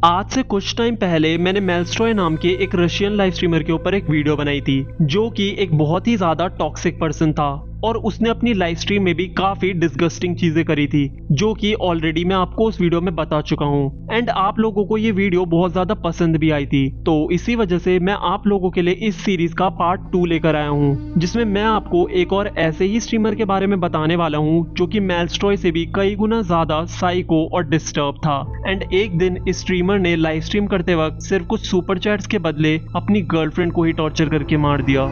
आज से कुछ टाइम पहले मैंने मेल्स्ट्रॉय नाम के एक रशियन लाइव स्ट्रीमर के ऊपर एक वीडियो बनाई थी जो कि एक बहुत ही ज्यादा टॉक्सिक पर्सन था और उसने अपनी लाइव स्ट्रीम में भी काफी डिस्गस्टिंग चीजें करी थी जो कि ऑलरेडी मैं आपको उस वीडियो में बता चुका हूँ एंड आप लोगों को ये वीडियो बहुत ज्यादा पसंद भी आई थी। तो इसी वजह से मैं आप लोगों के लिए इस सीरीज का पार्ट 2 लेकर आया हूँ जिसमें मैं आपको एक और ऐसे ही स्ट्रीमर के बारे में बताने वाला हूँ जो कि मेल्स्ट्रॉय से भी कई गुना ज्यादा साइको और डिस्टर्ब था। एंड एक दिन इस स्ट्रीमर ने लाइव स्ट्रीम करते वक्त सिर्फ कुछ सुपर चैट्स के बदले अपनी गर्लफ्रेंड को ही टॉर्चर करके मार दिया।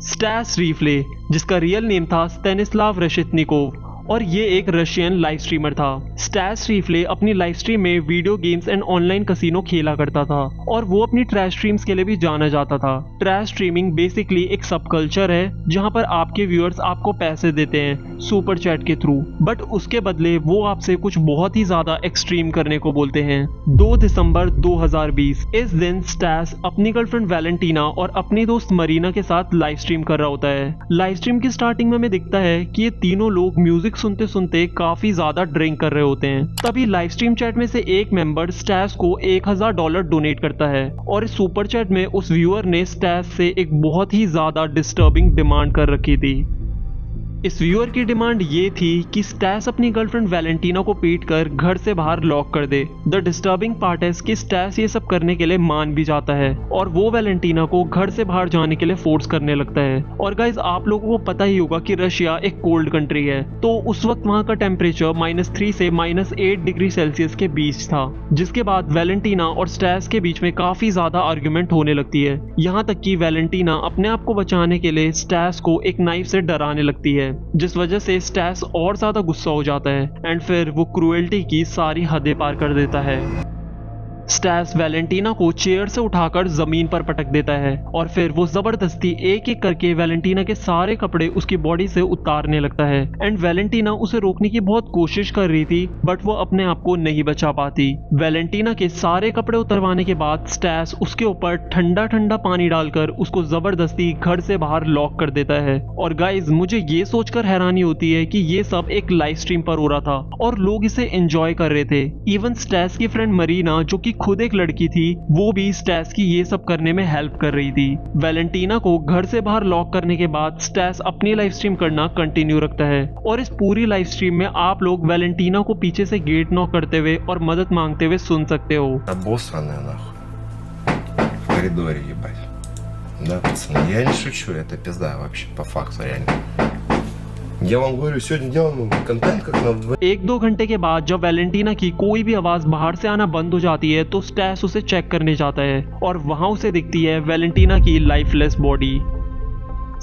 स्टैस रीफ्ले, जिसका रियल नेम था स्टेनिस्लाव रेशितनिकोव और ये एक रशियन लाइव स्ट्रीमर था। स्टैस रीफ्ले अपनी लाइव स्ट्रीम में video games and online casino खेला करता था और वो अपनी ट्रैश स्ट्रीम्स के लिए भी जाना जाता था। ट्रैश स्ट्रीमिंग बेसिकली एक सब कल्चर है जहां पर आपके व्यूअर्स आपको पैसे देते हैं सुपर चैट के थ्रू, बट उसके बदले वो आपसे कुछ बहुत ही ज्यादा एक्सट्रीम करने को बोलते हैं। 2 दिसंबर 2020 इस दिन स्टैस अपनी गर्लफ्रेंड वैलेंटीना और अपनी दोस्त मरीना के साथ लाइव स्ट्रीम कर रहा होता है। लाइव स्ट्रीम की स्टार्टिंग में हमें दिखता है कि ये तीनों लोग म्यूजिक सुनते सुनते काफी ज्यादा ड्रिंक कर रहे होते हैं। तभी लाइव स्ट्रीम चैट में से एक मेंबर स्टैस को $1000 डोनेट करता है और इस सुपर चैट में उस व्यूअर ने स्टैस से एक बहुत ही ज्यादा डिस्टर्बिंग डिमांड कर रखी थी। इस व्यूअर की डिमांड ये थी कि स्टैस अपनी गर्लफ्रेंड वैलेंटीना को पीटकर घर से बाहर लॉक कर दे। द डिस्टर्बिंग पार्ट है कि स्टैस ये सब करने के लिए मान भी जाता है और वो वैलेंटीना को घर से बाहर जाने के लिए फोर्स करने लगता है। और गाइज आप लोगों को पता ही होगा कि रशिया एक कोल्ड कंट्री है, तो उस वक्त वहाँ का टेम्परेचर -3 से -8 डिग्री सेल्सियस के बीच था, जिसके बाद वैलेंटीना और स्टैस के बीच में काफी ज्यादा आर्ग्यूमेंट होने लगती है। यहाँ तक कि वैलेंटीना अपने आप को बचाने के लिए स्टैस को एक नाइफ से डराने लगती है, जिस वजह से स्टैस और ज्यादा गुस्सा हो जाता है एंड फिर वो क्रूएल्टी की सारी हदें पार कर देता है। स्टैस वैलेंटीना को चेयर से उठाकर जमीन पर पटक देता है और फिर वो जबरदस्ती एक एक करके वैलेंटीना के सारे कपड़े उसकी बॉडी से उतारने लगता है एंड वैलेंटीना उसे रोकने की बहुत कोशिश कर रही थी बट वो अपने आप को नहीं बचा पाती। वैलेंटीना के सारे कपड़े उतरवाने के बाद स्टैस उसके ऊपर ठंडा ठंडा पानी डालकर उसको जबरदस्ती घर से बाहर लॉक कर देता है। और गाइज मुझे ये सोचकर हैरानी होती है कि ये सब एक लाइव स्ट्रीम पर हो रहा था और लोग इसे एंजॉय कर रहे थे। इवन स्टैस की फ्रेंड मरीना जो कि खुद एक लड़की थी वो भी स्टैस की ये सब करने में हेल्प कर रही थी। वैलेंटीना को घर से बाहर लॉक करने के बाद स्टैस अपनी लाइव स्ट्रीम करना कंटिन्यू रखता है और इस पूरी लाइव स्ट्रीम में आप लोग वैलेंटीना को पीछे से गेट नॉक करते हुए और मदद मांगते हुए सुन सकते हो। Обоссанная нахуй. В коридоре, ебать. Да, пацаны, я не шучу, это пизда вообще, по факту реально. Я вам говорю, сегодня делаем контент как на 1-2 घंटे के बाद जब वैलेंटीना की कोई भी आवाज बाहर से आना बंद हो जाती है तो स्टैस उसे चेक करने जाता है और वहां उसे दिखती है वैलेंटीना की लाइफलेस बॉडी।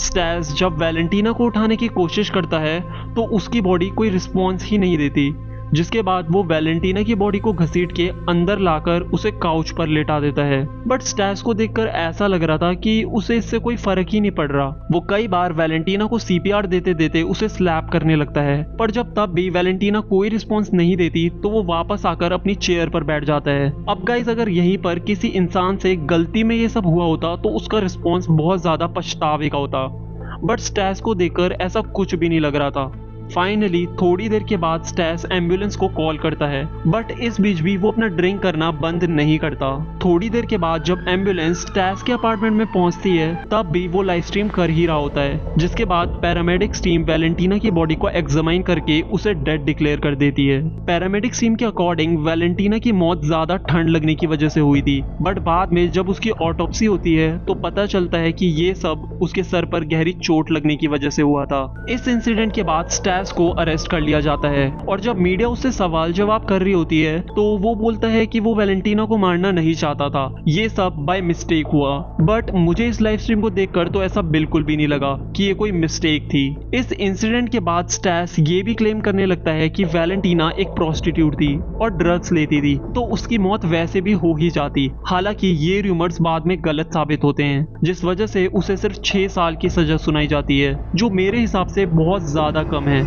स्टैस जब वैलेंटीना को उठाने की कोशिश करता है तो उसकी बॉडी कोई रिस्पॉन्स ही नहीं देती, जिसके बाद वो वैलेंटीना की बॉडी को घसीट के अंदर लाकर उसे काउच पर लेटा देता है। बट स्टैस को देखकर ऐसा लग रहा था कि उसे इससे कोई फर्क ही नहीं पड़ रहा। वो कई बार वैलेंटीना को CPR देते देते उसे स्लैप करने लगता है, पर जब तब भी वैलेंटीना कोई रिस्पॉन्स नहीं देती तो वो वापस आकर अपनी चेयर पर बैठ जाता है। अब गाइस अगर यहीं पर किसी इंसान से गलती में ये सब हुआ होता तो उसका रिस्पॉन्स बहुत ज्यादा पछतावे का होता, बट स्टैस को देखकर ऐसा कुछ भी नहीं लग रहा था। फाइनली थोड़ी देर के बाद स्टैस एम्बुलेंस को कॉल करता है, बट इस बीच भी वो अपना ड्रिंक करना बंद नहीं करता। थोड़ी देर के बाद जब एम्बुलेंस स्टैस के अपार्टमेंट में पहुंचती है तब भी वो लाइव स्ट्रीम कर ही रहा होता है, जिसके बाद पैरामेडिक्स टीम वैलेंटीना की बॉडी को एग्जामाइन करके उसे डेड डिक्लेयर कर देती है। पैरामेडिक्स टीम के अकॉर्डिंग वैलेंटीना की मौत ज्यादा ठंड लगने की वजह से हुई थी, बट बाद में जब उसकी ऑटोप्सी होती है तो पता चलता है कि ये सब उसके सर पर गहरी चोट लगने की वजह से हुआ था। इस इंसिडेंट के बाद स्टैस को अरेस्ट कर लिया जाता है और जब मीडिया उससे सवाल जवाब कर रही होती है तो वो बोलता है कि वो वैलेंटीना को मारना नहीं चाहता था, ये सब बाय मिस्टेक हुआ। बट मुझे इस लाइव स्ट्रीम को देखकर तो ऐसा बिल्कुल भी नहीं लगा कि ये कोई मिस्टेक थी। इस इंसिडेंट के बाद स्टैस ये भी क्लेम करने लगता है कि वैलेंटीना एक प्रोस्टिट्यूट थी और ड्रग्स लेती थी, तो उसकी मौत वैसे भी हो ही जाती। हालांकि ये रूमर्स बाद में गलत साबित होते हैं, जिस वजह से उसे सिर्फ 6 साल की सजा सुनाई जाती है, जो मेरे हिसाब से बहुत ज्यादा कम है।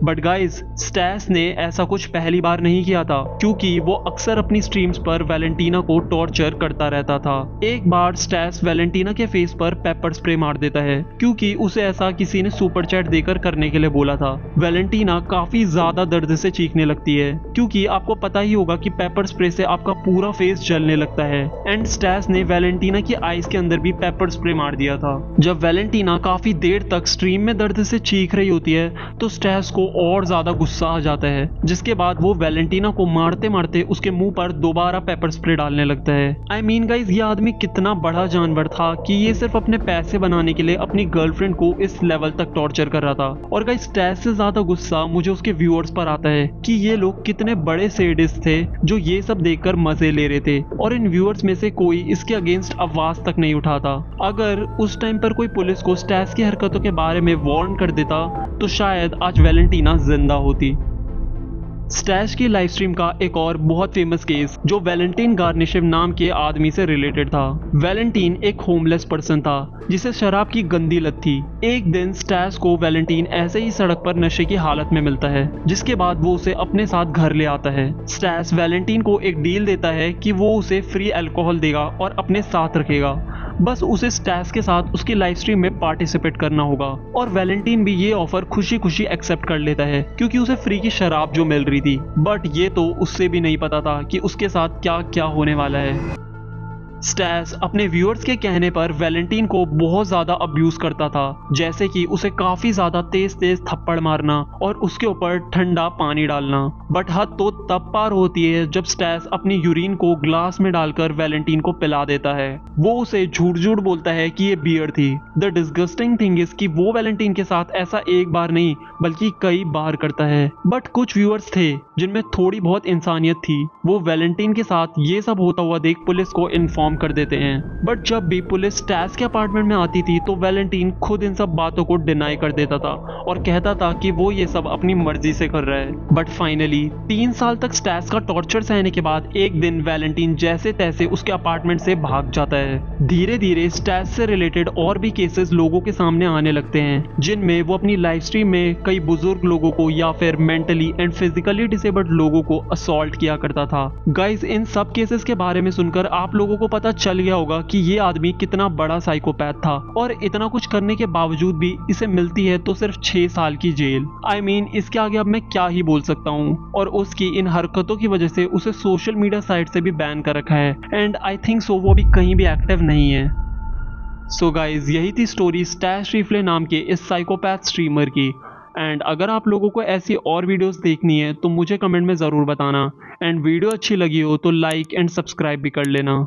बट गाइज स्टैस ने ऐसा कुछ पहली बार नहीं किया था, क्योंकि वो अक्सर अपनी स्ट्रीम्स पर वैलेंटीना को टॉर्चर करता रहता था। एक बार स्टैस वैलेंटीना के फेस पर पेपर स्प्रे मार देता है, क्योंकि उसे ऐसा किसी ने सुपर चैट देकर करने के लिए बोला था। वैलेंटीना काफी ज्यादा दर्द से चीखने लगती है, क्योंकि आपको पता ही होगा कि पेपर स्प्रे से आपका पूरा फेस जलने लगता है। एंड स्टैस ने वैलेंटीना की आईज के अंदर भी पेपर स्प्रे मार दिया था। जब वैलेंटीना काफी देर तक स्ट्रीम में दर्द से चीख रही होती है तो स्टैस को और ज्यादा गुस्सा आ जाता है, जिसके बाद वो वैलेंटीना को मारते मारते उसके मुंह पर दोबारा पेपर स्प्रे डालने लगता है। आई मीन गाइज, ये आदमी कितना बड़ा जानवर था कि ये सिर्फ अपने पैसे बनाने के लिए अपनी गर्लफ्रेंड को इस लेवल तक टॉर्चर कर रहा था। और गाइज स्टैस से ज्यादा गुस्सा मुझे उसके व्यूअर्स पर आता है कि ये लोग कितने बड़े सैडिस्ट थे जो ये सब देखकर मजे ले रहे थे, और इन व्यूअर्स में से कोई इसके अगेंस्ट आवाज तक नहीं उठाता। अगर उस टाइम पर कोई पुलिस को स्टैस की हरकतों के बारे में वार्न कर देता तो शायद आज वैलेंटीना जिंदा होती। स्टैश की लाइव स्ट्रीम का एक और बहुत फेमस केस जो वैलेंटीन गार्निशेव नाम के आदमी से रिलेटेड था। वैलेंटीन एक होमलेस पर्सन था जिसे शराब की गंदी लत थी। एक दिन स्टैश को वैलेंटीन ऐसे ही सड़क पर नशे की हालत में मिलता है, जिसके बाद वो उसे अपने साथ घर ले आता है। स्टैश वैलेंटीन को एक डील देता है कि वो उसे फ्री अल्कोहल देगा और अपने साथ रखेगा, बस उसे स्टैश के साथ उसकी लाइव स्ट्रीम में पार्टिसिपेट करना होगा। और वैलेंटीन भी ये ऑफर खुशी खुशी एक्सेप्ट कर लेता है, क्योंकि उसे फ्री की शराब जो मिल रही थी। बट ये तो उससे भी नहीं पता था कि उसके साथ क्या क्या होने वाला है। स्टैस अपने व्यूअर्स के कहने पर वैलेंटीन को बहुत ज्यादा अब्यूज करता था, जैसे कि उसे काफी ज्यादा तेज तेज थप्पड़ मारना और उसके ऊपर ठंडा पानी डालना। बट हद तो तब पार होती है जब स्टैस अपनी यूरिन को ग्लास में डालकर वैलेंटीन को पिला देता है। वो उसे झूठ झूठ बोलता है कि ये बियर थी। द डिस्गस्टिंग थिंग इज कि वो वैलेंटीन के साथ ऐसा एक बार नहीं बल्कि कई बार करता है। बट कुछ व्यूअर्स थे जिनमें थोड़ी बहुत इंसानियत थी, वो वैलेंटीन के साथ ये सब होता हुआ देख पुलिस को इन्फॉर्म कर देते हैं। बट जब भी पुलिस स्टैस के अपार्टमेंट में आती थी तो वैलेंटीन खुद इन सब बातों को डिनाई कर देता था और कहता था कि वो ये सब अपनी मर्जी से कर रहा है। बट फाइनली 3 साल तक स्टैस का टॉर्चर सहने के बाद एक दिन वैलेंटीन जैसे तैसे उसके अपार्टमेंट से भाग जाता है। धीरे धीरे स्टैस से रिलेटेड और भी केसेस लोगों के सामने आने लगते हैं, जिनमें वो अपनी लाइव स्ट्रीम में कई बुजुर्ग लोगों को या फिर मेंटली एंड फिजिकली डिसेबल्ड लोगों को असॉल्ट किया करता था। गाइज, इन सब केसेस के बारे में सुनकर आप लोगों को पता चल गया होगा कि ये आदमी कितना बड़ा साइकोपैथ था, और इतना कुछ करने के बावजूद भी इसे मिलती है तो सिर्फ 6 साल की जेल। आई मीन, इसके आगे अब मैं क्या ही बोल सकता हूँ। और उसकी इन हरकतों की वजह से उसे सोशल मीडिया साइट से भी बैन कर रखा है, एंड आई थिंक सो वो भी कहीं भी एक्टिव नहीं है। सो गाइज, यही थी स्टोरी स्टैश रिफ्ले नाम के इस साइकोपैथ स्ट्रीमर की। एंड अगर आप लोगों को ऐसी और वीडियोस देखनी है तो मुझे कमेंट में ज़रूर बताना, एंड वीडियो अच्छी लगी हो तो लाइक एंड सब्सक्राइब भी कर लेना।